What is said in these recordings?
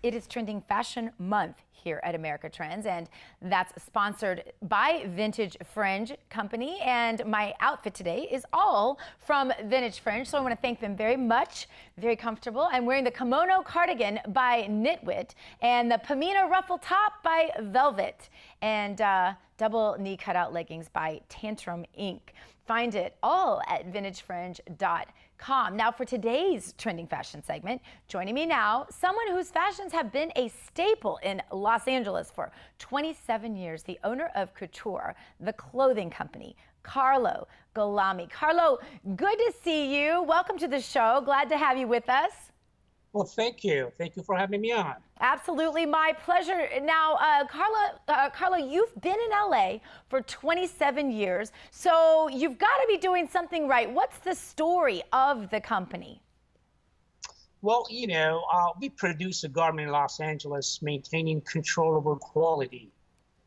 It is Trending Fashion Month here at America Trends, and that's sponsored by Vintage Fringe Company. And my outfit today is all from Vintage Fringe, so I want to thank them very much. Very comfortable. I'm wearing the kimono cardigan by Knitwit and the Pamina ruffle top by Velvet, and double knee cutout leggings by Tantrum Inc. Find it all at vintagefringe.com. Now for today's trending fashion segment, joining me now, someone whose fashions have been a staple in Los Angeles for 27 years, the owner of Couture, the clothing company, Carlo Gholami. Carlo, good to see you. Welcome to the show. Glad to have you with us. Well, thank you. Thank you for having me on. Absolutely, my pleasure. Now, Carlo, you've been in LA for 27 years, so you've got to be doing something right. What's the story of the company? Well, we produce a garment in Los Angeles maintaining controllable quality.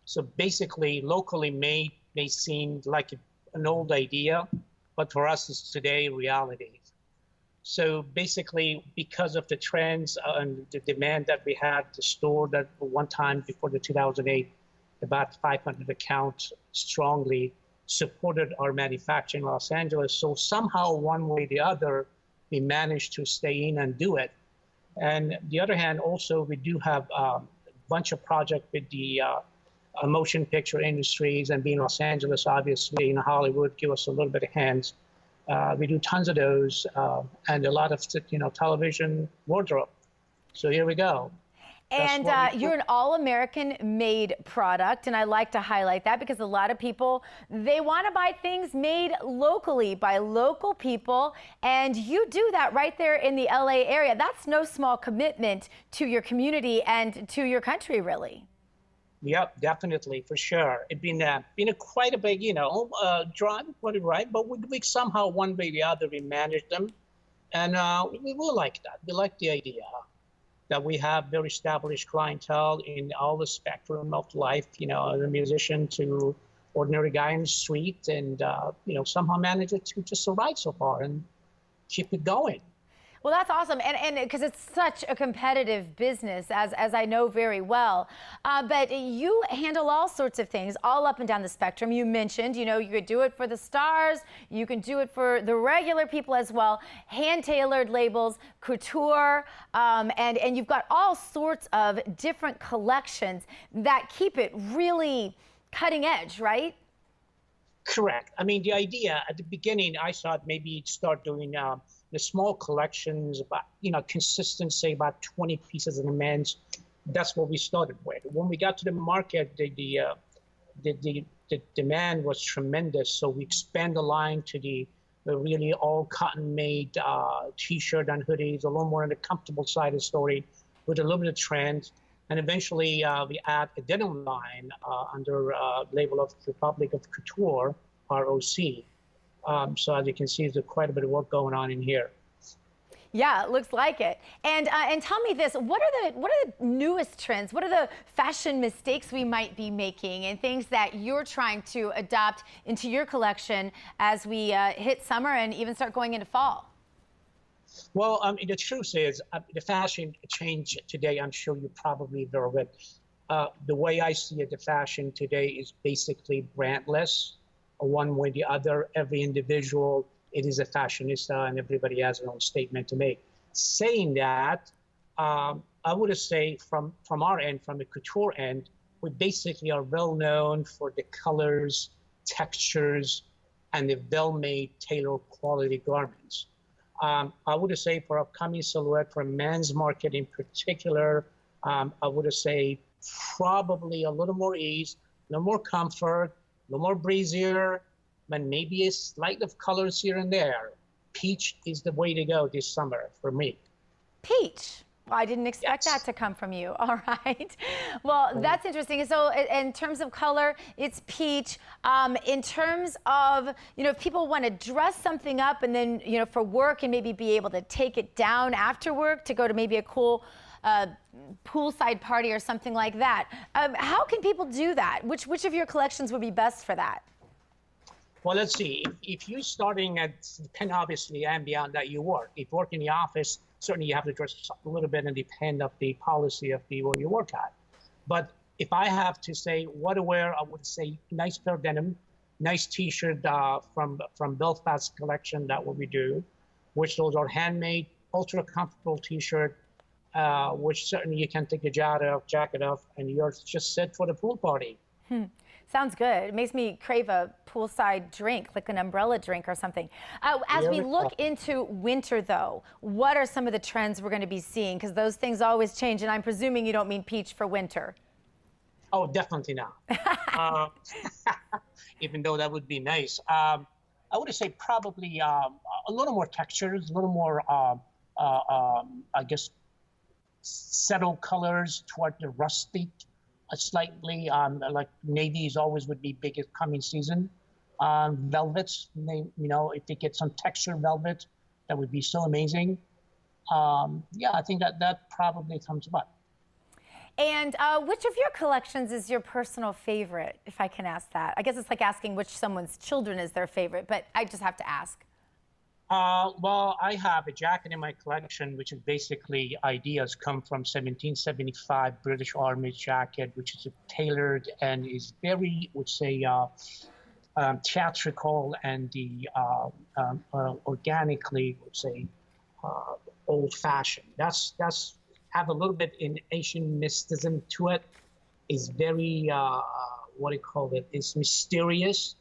So basically, locally made may seem like an old idea, but for us, it's today reality. So basically, because of the trends and the demand that we had, the store that one time before the 2008, about 500 accounts strongly supported our manufacturing in Los Angeles. So somehow, one way or the other, we managed to stay in and do it. And the other hand, also, we do have a bunch of projects with the motion picture industries, and being Los Angeles, obviously, in Hollywood, give us a little bit of hands. We do tons of those and a lot of, television wardrobe. So here we go. And you're an all-American made product, and I like to highlight that because a lot of people, they want to buy things made locally by local people, and you do that right there in the LA area. That's no small commitment to your community and to your country, really. Yep, definitely, for sure. It's been quite a big, drive, right? But we somehow, one way or the other, we managed them. And we like that. We like the idea that we have very established clientele in all the spectrum of life, a musician to ordinary guy in the street, and, somehow manage it to just survive so far and keep it going. Well, that's awesome, and because it's such a competitive business, as I know very well. But you handle all sorts of things, all up and down the spectrum. You mentioned, you could do it for the stars, you can do it for the regular people as well. Hand-tailored labels, couture, and you've got all sorts of different collections that keep it really cutting edge, right? Correct. I mean, the idea at the beginning, I thought maybe you'd start doing the small collections, about consistent, say about 20 pieces in a men's. That's what we started with. When we got to the market, the demand was tremendous, so we expand the line to the really all cotton-made T-shirt and hoodies, a little more on the comfortable side of the story, with a little bit of trend. And eventually, we add a denim line under label of Republic of Couture, ROC. So as you can see, there's quite a bit of work going on in here. Yeah, it looks like it. And tell me this: what are the newest trends? What are the fashion mistakes we might be making, and things that you're trying to adopt into your collection as we hit summer and even start going into fall? Well, the truth is, the fashion change today, I'm sure you probably very well. The way I see it, the fashion today is basically brandless. One way or the other, every individual, it is a fashionista, and everybody has their own statement to make. Saying that, I would say from our end, from the couture end, we basically are well known for the colors, textures, and the well-made, tailored quality garments. I would say for upcoming silhouette, for men's market in particular, I would say probably a little more ease, a little more comfort, a little more breezier, and maybe a slight of colors here and there. Peach is the way to go this summer for me. Peach? Well, I didn't expect that to come from you. All right. Well, that's interesting. So in terms of color, it's peach. In terms of, if people want to dress something up and then, for work and maybe be able to take it down after work to go to maybe a cool poolside party or something like that. How can people do that? Which of your collections would be best for that? Well, let's see. If you're starting at, depend obviously and beyond that you work. If you work in the office, certainly you have to dress a little bit and depend of the policy of the where you work at. But if I have to say what to wear, I would say nice pair of denim, nice T-shirt from Belfast's collection that what we do, which those are handmade, ultra comfortable T-shirt, which certainly you can take a jacket off, and you're just set for the pool party. Sounds good. It makes me crave a poolside drink, like an umbrella drink or something. As we look into winter, though, what are some of the trends we're going to be seeing? Because those things always change, and I'm presuming you don't mean peach for winter. Oh, definitely not. Even though that would be nice. I would say probably a little more textures, a little more, I guess, settled colors toward the rustic. Slightly like navies always would be big at coming season. Velvets, if they get some texture velvet, that would be so amazing. Yeah, I think that probably comes about. And which of your collections is your personal favorite, if I can ask that? I guess it's like asking which someone's children is their favorite, but I just have to ask. Well, I have a jacket in my collection, which is basically ideas come from 1775 British Army jacket, which is tailored and is very, would say, theatrical and organically, would say, old-fashioned. That's have a little bit in Asian mysticism to it. Is very, what do you call it? It's mysterious.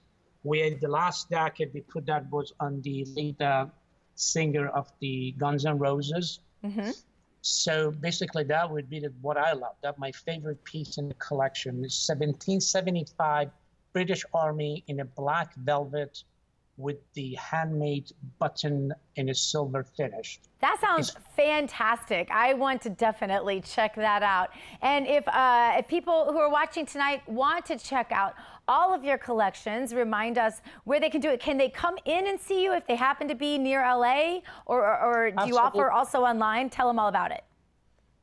Where the last jacket we put that was on the lead singer of the Guns N' Roses. So basically that would be what I love. That my favorite piece in the collection is 1775 British Army in a black velvet with the handmade button in a silver finish. That sounds fantastic. I want to definitely check that out. And if people who are watching tonight want to check out all of your collections, remind us where they can do it. Can they come in and see you if they happen to be near LA? Or do you offer also online? Tell them all about it.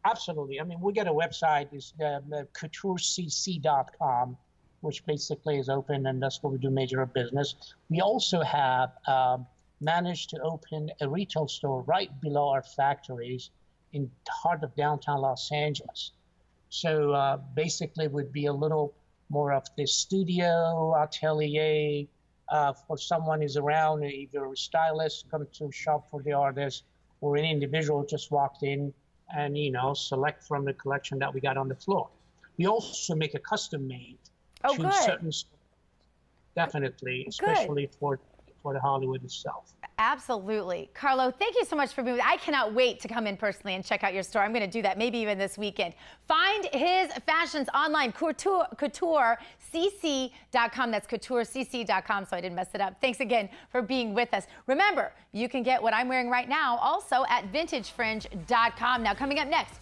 Absolutely. I mean, we got a website, it's couturecc.com, which basically is open, and that's where we do major business. We also have managed to open a retail store right below our factories in the heart of downtown Los Angeles. So basically it would be a little more of the studio, atelier, for someone who's around, either a stylist, come to shop for the artist, or an individual just walked in and, select from the collection that we got on the floor. We also make a custom made. Oh, good. Certain, definitely, especially for the Hollywood itself. Absolutely. Carlo, thank you so much for being with me. I cannot wait to come in personally and check out your store. I'm going to do that maybe even this weekend. Find his fashions online, couturecc.com. That's couturecc.com, so I didn't mess it up. Thanks again for being with us. Remember, you can get what I'm wearing right now also at vintagefringe.com. Now, coming up next,